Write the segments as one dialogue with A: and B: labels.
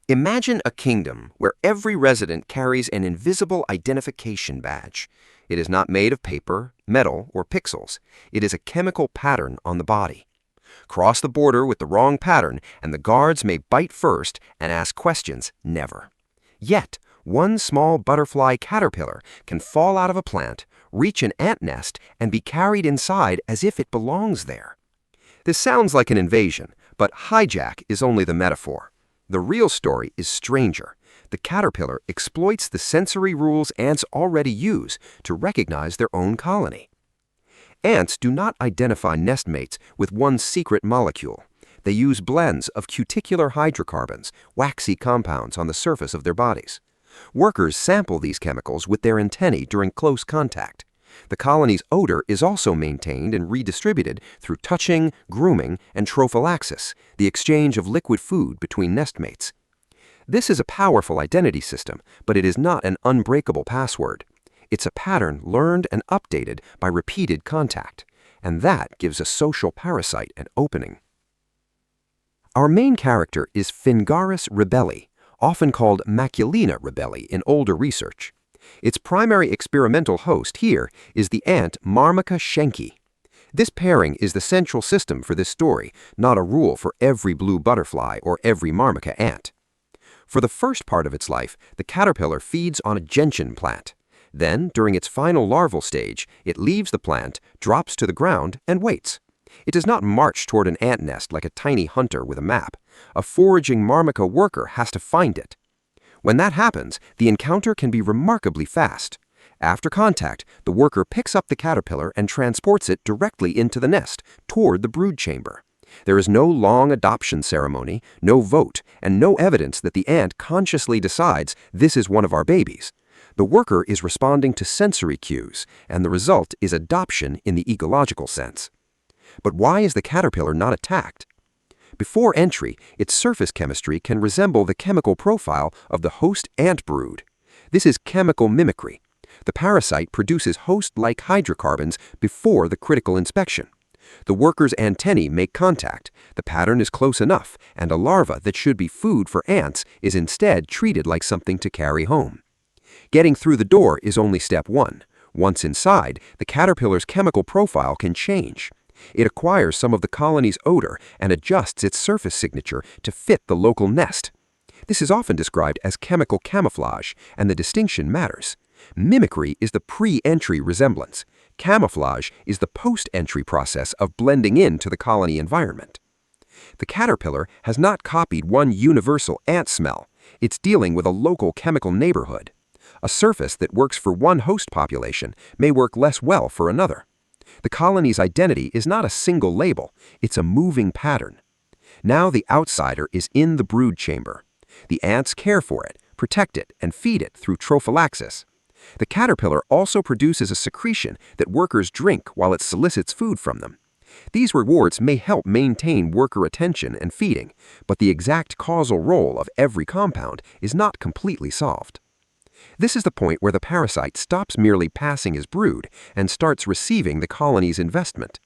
A: Imagine a kingdom where every resident carries an invisible identification badge. It is not made of paper, metal, or pixels. It is a chemical pattern on the body. Cross the border with the wrong pattern, and the guards may bite first and ask questions never. Yet, one small butterfly caterpillar can fall out of a plant, reach an ant nest, and be carried inside as if it belongs there. This sounds like an invasion, but hijack is only the metaphor. The real story is stranger. The caterpillar exploits the sensory rules ants already use to recognize their own colony. Ants do not identify nestmates with one secret molecule. They use blends of cuticular hydrocarbons, waxy compounds on the surface of their bodies. Workers sample these chemicals with their antennae during close contact. The colony's odor is also maintained and redistributed through touching, grooming, and trophallaxis, the exchange of liquid food between nestmates. This is a powerful identity system, but it is not an unbreakable password. It's a pattern learned and updated by repeated contact, and that gives a social parasite an opening. Our main character is Phengaris rebeli, often called Maculina rebeli in older research. Its primary experimental host here is the ant Myrmica schencki. This pairing is the central system for this story, not a rule for every blue butterfly or every Myrmica ant. For the first part of its life, the caterpillar feeds on a gentian plant. Then, during its final larval stage, it leaves the plant, drops to the ground, and waits. It does not march toward an ant nest like a tiny hunter with a map. A foraging Myrmica worker has to find it. When that happens, the encounter can be remarkably fast. After contact, the worker picks up the caterpillar and transports it directly into the nest, toward the brood chamber. There is no long adoption ceremony, no vote, and no evidence that the ant consciously decides this is one of our babies. The worker is responding to sensory cues, and the result is adoption in the ecological sense. But why is the caterpillar not attacked? Before entry, its surface chemistry can resemble the chemical profile of the host ant brood. This is chemical mimicry. The parasite produces host-like hydrocarbons before the critical inspection. The worker's antennae make contact, the pattern is close enough, and a larva that should be food for ants is instead treated like something to carry home. Getting through the door is only step one. Once inside, the caterpillar's chemical profile can change. It acquires some of the colony's odor and adjusts its surface signature to fit the local nest. This is often described as chemical camouflage, and the distinction matters. Mimicry is the pre-entry resemblance. Camouflage is the post-entry process of blending into the colony environment. The caterpillar has not copied one universal ant smell. It's dealing with a local chemical neighborhood. A surface that works for one host population may work less well for another. The colony's identity is not a single label, it's a moving pattern. Now the outsider is in the brood chamber. The ants care for it, protect it, and feed it through trophallaxis. The caterpillar also produces a secretion that workers drink while it solicits food from them. These rewards may help maintain worker attention and feeding, but the exact causal role of every compound is not completely solved. This is the point where the parasite stops merely passing his brood and starts receiving the colony's investment.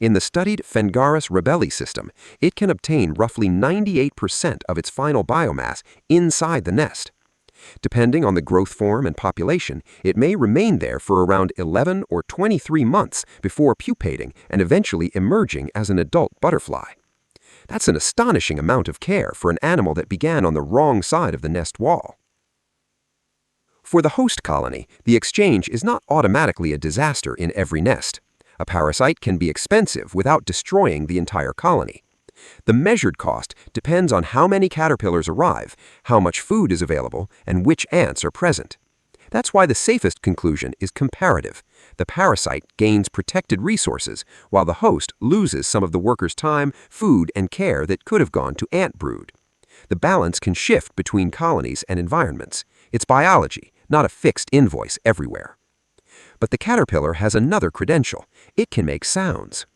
A: In the studied Phengaris rebeli system, it can obtain roughly 98% of its final biomass inside the nest. Depending on the growth form and population, it may remain there for around 11 or 23 months before pupating and eventually emerging as an adult butterfly. That's an astonishing amount of care for an animal that began on the wrong side of the nest wall. For the host colony, the exchange is not automatically a disaster in every nest. A parasite can be expensive without destroying the entire colony. The measured cost depends on how many caterpillars arrive, how much food is available, and which ants are present. That's why the safest conclusion is comparative. The parasite gains protected resources, while the host loses some of the worker's time, food, and care that could have gone to ant brood. The balance can shift between colonies and environments. It's biology, not a fixed invoice everywhere. But the caterpillar has another credential. It can make sounds.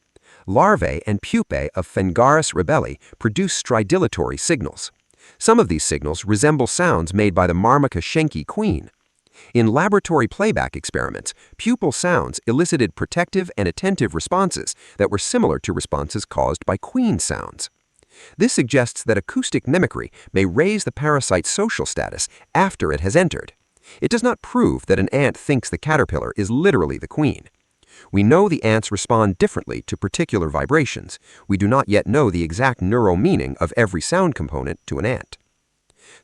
A: Larvae and pupae of Phengaris rebeli produce stridulatory signals. Some of these signals resemble sounds made by the Myrmica schencki queen. In laboratory playback experiments, pupal sounds elicited protective and attentive responses that were similar to responses caused by queen sounds. This suggests that acoustic mimicry may raise the parasite's social status after it has entered. It does not prove that an ant thinks the caterpillar is literally the queen. We know the ants respond differently to particular vibrations. We do not yet know the exact neural meaning of every sound component to an ant.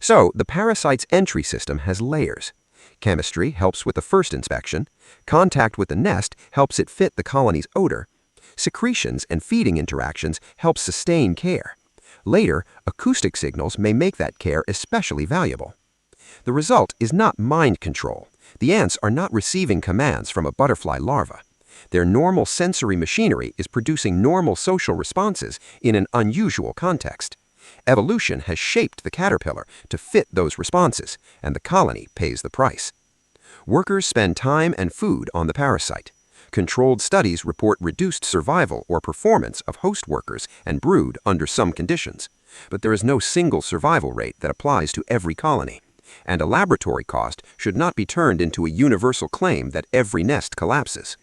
A: So, the parasite's entry system has layers. Chemistry helps with the first inspection. Contact with the nest helps it fit the colony's odor. Secretions and feeding interactions help sustain care. Later, acoustic signals may make that care especially valuable. The result is not mind control. The ants are not receiving commands from a butterfly larva. Their normal sensory machinery is producing normal social responses in an unusual context. Evolution has shaped the caterpillar to fit those responses, and the colony pays the price. Workers spend time and food on the parasite. Controlled studies report reduced survival or performance of host workers and brood under some conditions. But there is no single survival rate that applies to every colony. And a laboratory cost should not be turned into a universal claim that every nest collapses.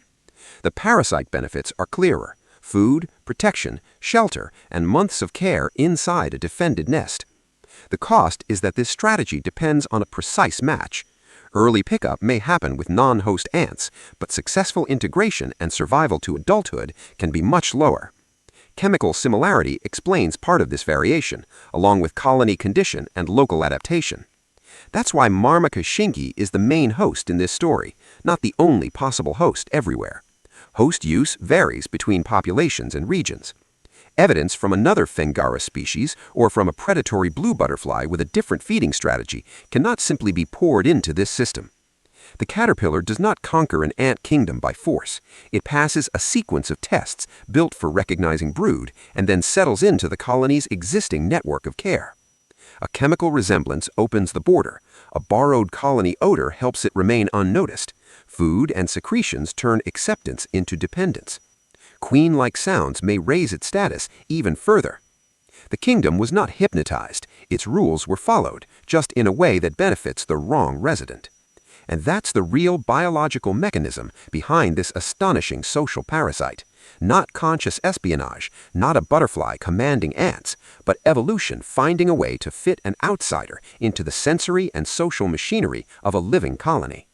A: The parasite benefits are clearer: food, protection, shelter, and months of care inside a defended nest. The cost is that this strategy depends on a precise match. Early pickup may happen with non-host ants, but successful integration and survival to adulthood can be much lower. Chemical similarity explains part of this variation, along with colony condition and local adaptation. That's why Myrmica schencki is the main host in this story, not the only possible host everywhere. Host use varies between populations and regions. Evidence from another Phengaris species or from a predatory blue butterfly with a different feeding strategy cannot simply be poured into this system. The caterpillar does not conquer an ant kingdom by force. It passes a sequence of tests built for recognizing brood and then settles into the colony's existing network of care. A chemical resemblance opens the border. A borrowed colony odor helps it remain unnoticed. Food and secretions turn acceptance into dependence. Queen-like sounds may raise its status even further. The kingdom was not hypnotized. Its rules were followed, just in a way that benefits the wrong resident. And that's the real biological mechanism behind this astonishing social parasite. Not conscious espionage, not a butterfly commanding ants, but evolution finding a way to fit an outsider into the sensory and social machinery of a living colony.